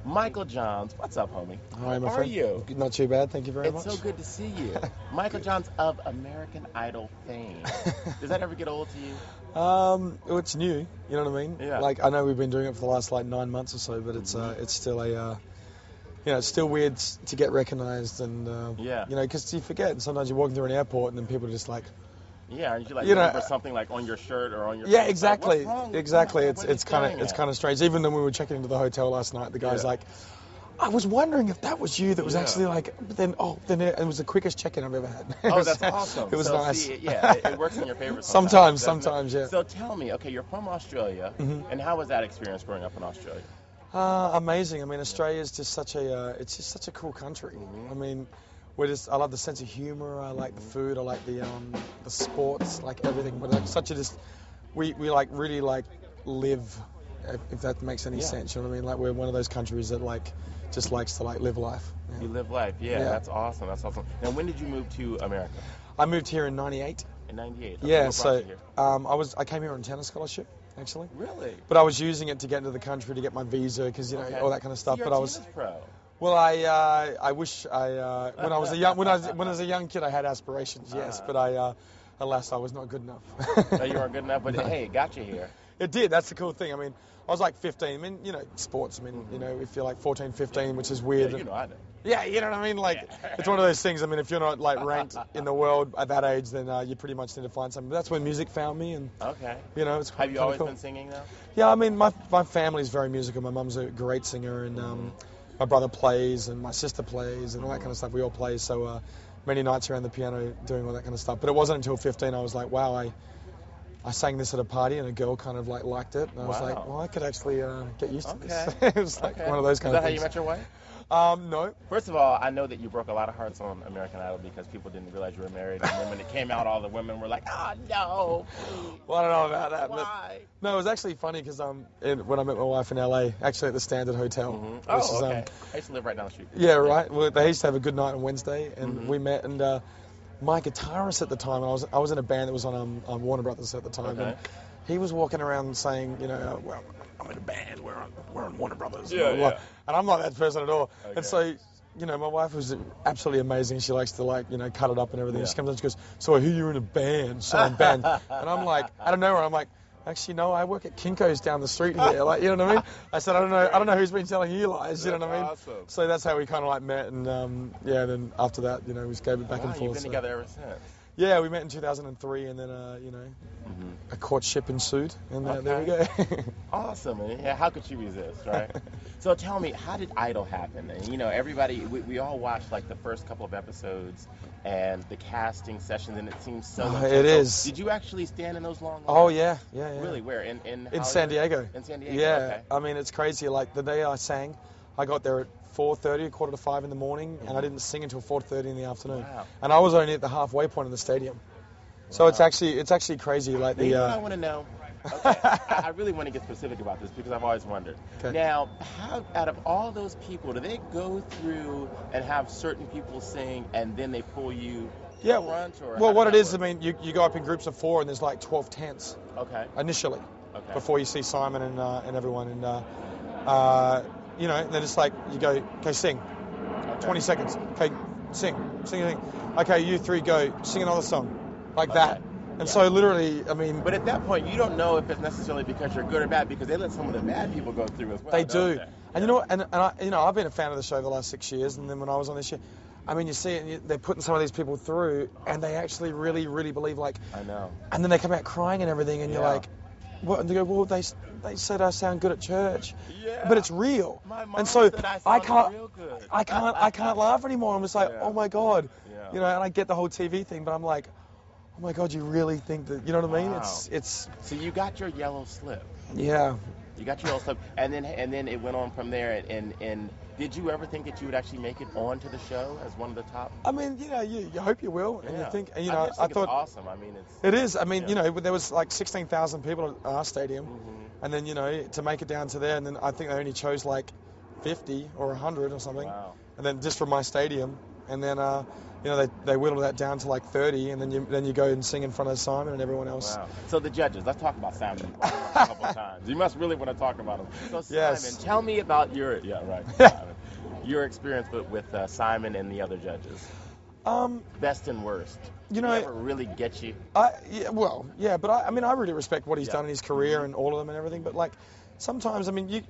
Michael Johns. What's up, homie? Hi, my How friend. are you? Not too bad, thank you very much. It's so good to see you. Michael Johns of American Idol fame. Does that ever get old to you? Well, it's new, you know what I mean? Yeah. Like, I know we've been doing it for the last, 9 months or so, but it's still it's still weird to get recognised and, Yeah. because you forget, and sometimes you're walking through an airport and then people are just like... Yeah, aren't you like You know, looking for something like on your shirt or on your Yeah, face? exactly, Like, what's wrong? exactly. What are you It's kind staring of strange. Even when we were checking into the hotel last night, the guy's Yeah. like, I was wondering if that was you that was Yeah. actually like... But then it was the quickest check-in I've ever had. Oh, that's awesome. It was so, nice. See, it works in your favor Sometimes, doesn't it? yeah. So tell me, okay, you're from Australia, and how was that experience growing up in Australia? Amazing. I mean, Australia is just such a cool country. I mean, I love the sense of humour. I like the food. I like the sports, like everything. But like we really live, if that makes any sense. You know what I mean? Like we're one of those countries that just likes to live life. Yeah. You live life, yeah. That's awesome. That's awesome. Now, when did you move to America? I moved here in '98. In '98. Yeah. What So brought you here? I came here on a tennis scholarship. Actually. Really? But I was using it to get into the country to get my visa because all that kind of stuff. So you're but a I was. tennis pro. Well, I wish when I was a young kid I had aspirations, yes, but alas I was not good enough. No, you weren't good enough, but hey, it got you here. It did. That's the cool thing. I mean, I was like 15. I mean, sports. I mean, if you're like 14, 15, which is weird. Yeah, I know. Yeah, you know what I mean? It's one of those things. I mean, if you're not ranked in the world at that age, then you pretty much need to find something. But that's when music found me, and okay. It's Have you always cool. been singing though? Yeah, I mean, my family's very musical. My mum's a great singer, and my brother plays, and my sister plays, and all that kind of stuff. We all play, so many nights around the piano doing all that kind of stuff. But it wasn't until 15 I was like, wow, I sang this at a party, and a girl kind of liked it, and I was like, well, I could actually get used to this. It was one of those kind of things. Is that how you met your wife? No. First of all, I know that you broke a lot of hearts on American Idol because people didn't realize you were married, and then when it came out, all the women were like, "Oh no!" Well, I don't know about that. Why? No, it was actually funny because when I met my wife in LA, actually at the Standard Hotel. Oh, okay. I used to live right down the street. Yeah, right. Well, they used to have a good night on Wednesday, and we met. And my guitarist at the time, I was in a band that was on Warner Brothers at the time, and he was walking around saying, well, I'm in a band. We're on Warner Brothers. Yeah. And I'm not that person at all. Okay. And so, my wife was absolutely amazing. She likes to cut it up and everything. Yeah. She comes in and she goes, so I hear you're in a band. So I'm band. And I'm like, I don't know where. I'm like, actually, no, I work at Kinko's down the street here. You know what I mean? I said, I don't know who's been telling you lies. You know what I mean? Awesome. So that's how we kind of met. And then after that, we just gave it back and forth. You've been together ever since. Yeah, we met in 2003, and then a courtship ensued, and there we go. Awesome. And how could you resist, right? So tell me, how did Idol happen? And, everybody, we all watched the first couple of episodes and the casting sessions, and it seems so intense. It is. Did you actually stand in those long lines? Oh, yeah. Really? Where? In San Diego. In San Diego? Yeah. Okay. I mean, it's crazy. Like, the day I sang, I got there at 4:30, 4:45 in the morning, and I didn't sing until 4:30 in the afternoon. Wow. And I was only at the halfway point of the stadium. So it's actually crazy. Like You know what I want to know? Okay. I really want to get specific about this because I've always wondered. Okay. Now, how out of all those people, do they go through and have certain people sing and then they pull you front? Or well, what it is, I mean, you go up in groups of 4 and there's 12 tents. Okay. Initially. Okay. Before you see Simon and everyone. And, then it's you go, okay, sing. Okay. 20 seconds. Okay, sing anything. Okay, you 3 go, sing another song. Like that. And so literally, I mean... But at that point, you don't know if it's necessarily because you're good or bad, because they let some of the bad people go through as well. They do. They? And you know what? And I've been a fan of the show the last 6 years, and then when I was on this show, I mean, you see it, and they're putting some of these people through, and they actually really, really believe, I know. And then they come out crying and everything, and you're like... What? And they go, well, they said I sound good at church, but it's real. My mom and so said I can't, real good. I can't laugh anymore. I'm just like, oh my God, Yeah. And I get the whole TV thing, but I'm like, oh my God, you really think that? You know what I mean? Wow. It's. So you got your yellow slip. Yeah. You got your yellow slip, and then it went on from there. And did you ever think that you would actually make it onto the show as one of the top? I mean, you hope you will, and you think, and I thought it's awesome. I mean, it is. I mean, there was 16,000 people at our stadium, and then to make it down to there, and then I think they only chose 50 or 100 or something, Wow. and then just from my stadium. and then you know they whittle that down to like 30, and then you go and sing in front of Simon and everyone else. Wow. So the judges, let's talk about Simon a couple of times. You must really want to talk about him. So Simon, Yes. tell me about your your experience with Simon and the other judges. Best and worst. You Did know, he ever really get you? But I mean, I really respect what he's Yeah. done in his career and all of them and everything. But like, sometimes, I mean,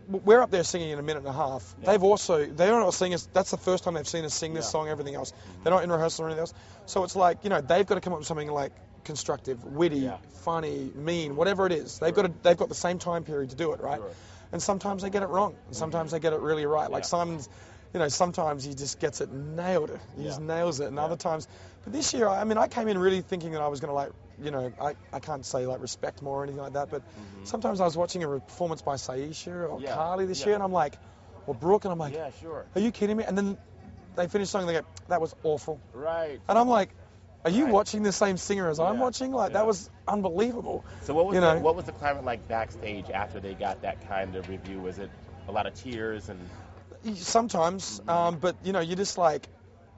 we're up there singing in a minute and a half. Yeah. They're not seeing us. That's the first time they've seen us sing this Yeah. song. Everything else, they're not in rehearsal or anything else. So it's like, you know, they've got to come up with something like constructive, witty, Yeah. funny, mean, whatever it is. They've got the same time period to do it, right? Sure. And sometimes they get it wrong, and sometimes they get it really right. Like Yeah. Simon's, you know, sometimes he just gets it nailed it. He just nails it, and other times. But this year, I mean, I came in really thinking that I was going to, like, you know, I can't say like respect more or anything like that, but sometimes I was watching a performance by Saisha or Carly this year, and I'm like, or Brooke, and I'm like, Yeah, sure. are you kidding me? And then they finish song and they go, that was awful. Right. And I'm like, are you Right. watching the same singer as I'm Yeah, watching? Like, yeah. that was unbelievable. So what was You know? what was the climate like backstage after they got that kind of review? Was it a lot of tears and? Sometimes, but you know, you just like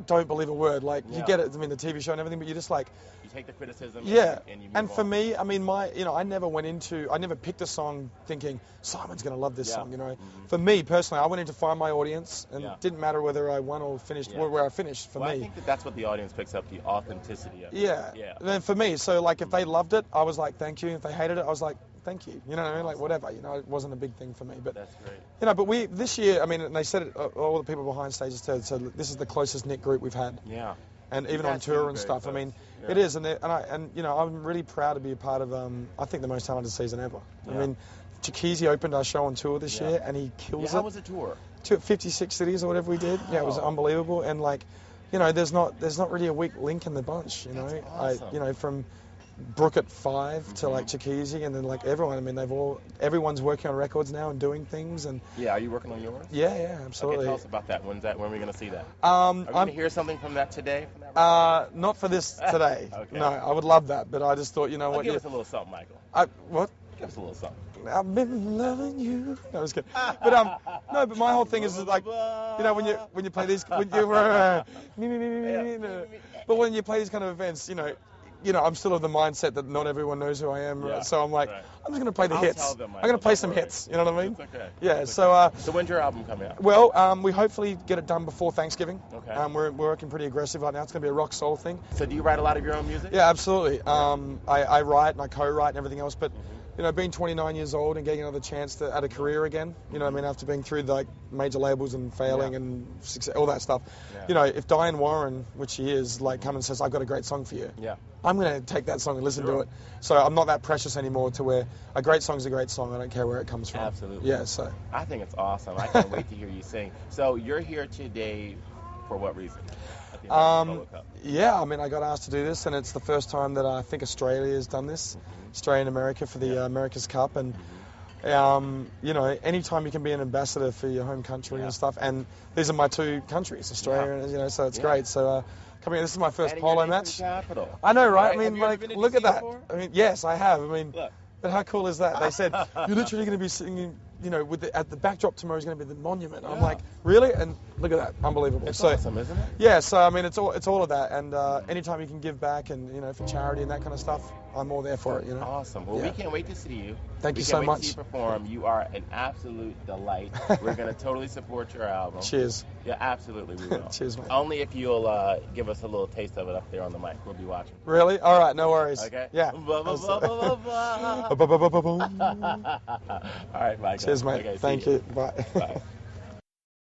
don't believe a word. Like you Yeah. get it, I mean, the TV show and everything, but you just like, You take the criticism. yeah. And you move And for on. me, I mean, I never picked a song thinking Simon's gonna love this Yeah. song. You know, for me personally, I went in to find my audience, and Yeah. it didn't matter whether I won or finished Yeah. where I finished. For Well, I me, think that's what the audience picks up, the authenticity of it. yeah. Yeah. And then for me, so like if they loved it, I was like, thank you. If they hated it, I was like, thank you. You know what I mean? Like whatever. You know, it wasn't a big thing for me, but. That's great. You know, but this year, I mean, and they said it, all the people behind stage said, so this is the closest knit group we've had. Yeah. And even You on guys tour seem and very stuff. close. I mean, Yeah. it is, and you know, I'm really proud to be a part of, I think, the most talented season ever. I Yeah. mean, Chikese opened our show on tour this Yeah. year, and he Yeah, kills how it. was the tour? To 56 cities or whatever we did. Yeah, it was Wow. unbelievable. And like, you know, there's not really a weak link in the bunch. You know, That's awesome. you know, from Brooke at 5 to like Chikese, and then like everyone. I mean, everyone's working on records now and doing things, and Yeah, are you working on yours? yeah, absolutely. Okay, tell us about that. When are we going to see that? Um, Are we going to hear something from that today? From that Not for this today. Okay. No, I would love that, but I just thought, you know what? Give us a little something, Michael. What? Give us a little something. I've been loving you. No, I was kidding. But no, but my whole thing is like, you know, when you play these, when you but when you play these kind of events, you know, I'm still of the mindset that not everyone knows who I am, Yeah, so I'm like, right. I'm just gonna play the I'll hits. tell them, I'm gonna play don't some worry. hits. You know what I mean? It's okay. Yeah. It's So. okay. So when's your album coming out? Well, we hopefully get it done before Thanksgiving. Okay. We're working pretty aggressive right now. It's gonna be a rock soul thing. So do you write a lot of your own music? Yeah, absolutely. I write and I co-write and everything else, but you know, being 29 years old and getting another chance at a career again, you know, what I mean, after being through like major labels and failing Yeah. and success, all that stuff, Yeah. you know, if Diane Warren, which she is, like, comes and says, "I've got a great song for you," Yeah. I'm gonna take that song and listen to Sure. it. So I'm not that precious anymore to where a great song's a great song. I don't care where it comes from. Absolutely. Yeah. So. I think it's awesome. I can't wait to hear you sing. So you're here today for what reason? At the American Polo Cup. Yeah, I mean, I got asked to do this, and it's the first time that I think Australia has done this, Australia and America for the America's Cup, and you know, anytime you can be an ambassador for your home country Yeah. and stuff, and these are my two countries, Australia, Yeah. and you know, so it's Yeah. great. So this is my first And polo you're match. Capital. I know, right? Right? I mean, Have you ever like, been to look at DC that. before? I mean, yes, I have. I mean, Look. but how cool is that? They said you're literally going to be singing, you know, at the backdrop tomorrow is going to be the monument. I'm Yeah. like, really? And look at that, unbelievable. It's so awesome, isn't it? yeah, so I mean, it's all of that, and anytime you can give back, and you know, for charity and that kind of stuff, I'm all there for it. You know. Awesome. Well, Yeah. we can't wait to see you. Thank you we so can't wait much. to see you perform. You are an absolute delight. We're going to totally support your album. Cheers. Yeah, absolutely we will. Cheers, mate. Only if you'll give us a little taste of it up there on the mic. We'll be watching. Really? All right, no worries. Okay? Yeah. Ba, ba, ba, ba, ba, ba. Ba-ba-ba-ba-boom. All right, Michael. Cheers, mate. Okay, see Thank you. Bye. Bye.